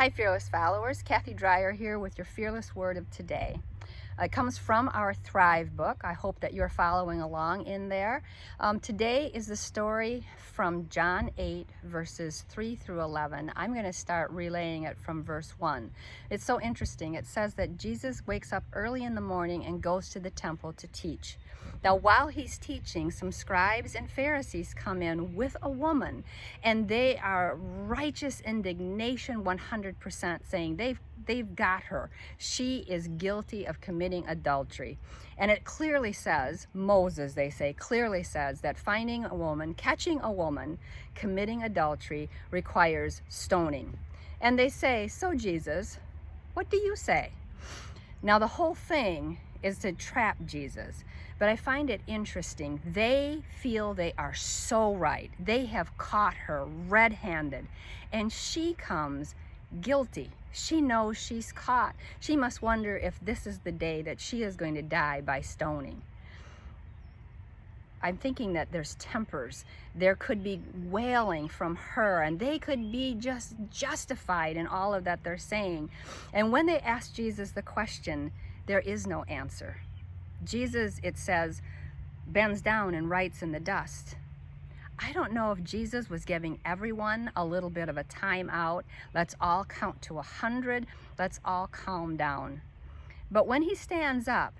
Hi, Fearless followers. Kathy Dreyer here with your Fearless Word of today. It comes from our Thrive book. I hope that you're following along in there. Today is the story from John 8, verses 3 through 11. I'm going to start relaying it from verse 1. It's so interesting. It says that Jesus wakes up early in the morning and goes to the temple to teach. Now, while he's teaching, some scribes and Pharisees come in with a woman, and they are righteous indignation 100%, saying they've got her. She is guilty of committing adultery. And it clearly says, Moses, they say, clearly says that finding a woman, catching a woman committing adultery requires stoning. And they say, so Jesus, what do you say? Now, the whole thing is to trap Jesus. But I find it interesting. They feel they are so right. They have caught her red-handed, and she comes guilty. She knows she's caught. She must wonder if this is the day that she is going to die by stoning. I'm thinking that there's tempers. There could be wailing from her, and they could be just justified in all of that they're saying. And when they ask Jesus the question, there is no answer. Jesus, it says, bends down and writes in the dust. I don't know if Jesus was giving everyone a little bit of a time out. Let's all count to 100. Let's all calm down. But when he stands up,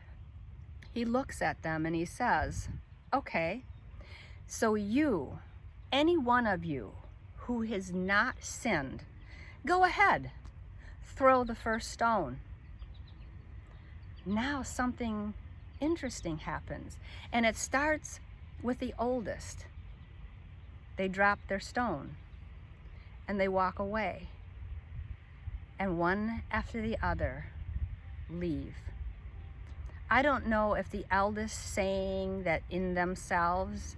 he looks at them and he says, okay, so you, any one of you who has not sinned, go ahead, throw the first stone. Now something interesting happens, and it starts with the oldest. They drop their stone and they walk away, and one after the other leave. I don't know if the eldest saying that in themselves,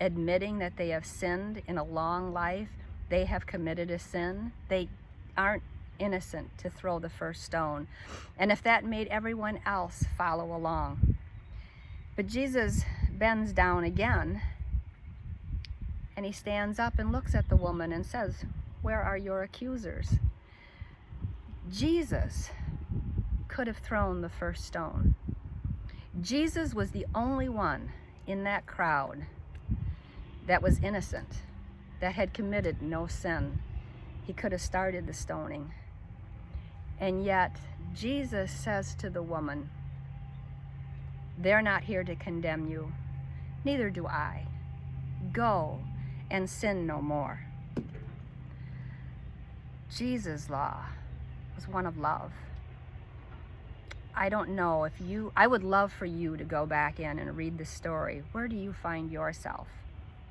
admitting that they have sinned in a long life, they have committed a sin. They aren't innocent to throw the first stone, and if that made everyone else follow along. But Jesus bends down again, and he stands up and looks at the woman and says, where are your accusers? Jesus could have thrown the first stone. Jesus was the only one in that crowd that was innocent, that had committed no sin. He could have started the stoning. And yet, Jesus says to the woman, they're not here to condemn you, neither do I. Go and sin no more. Jesus' law was one of love. I don't know if I would love for you to go back in and read the story. Where do you find yourself?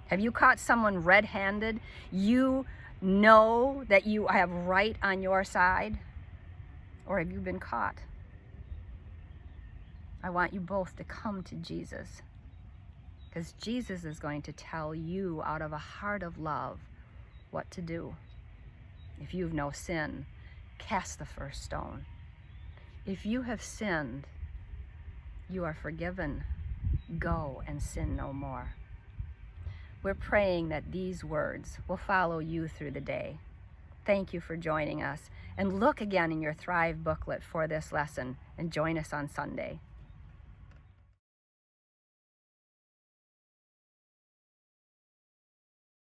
Have you caught someone red-handed? You know that you have right on your side? Or have you been caught? I want you both to come to Jesus, because Jesus is going to tell you out of a heart of love what to do. If you've no sin, cast the first stone. If you have sinned, you are forgiven. Go and sin no more. We're praying that these words will follow you through the day. Thank you for joining us, and look again in your Thrive booklet for this lesson, and join us on Sunday.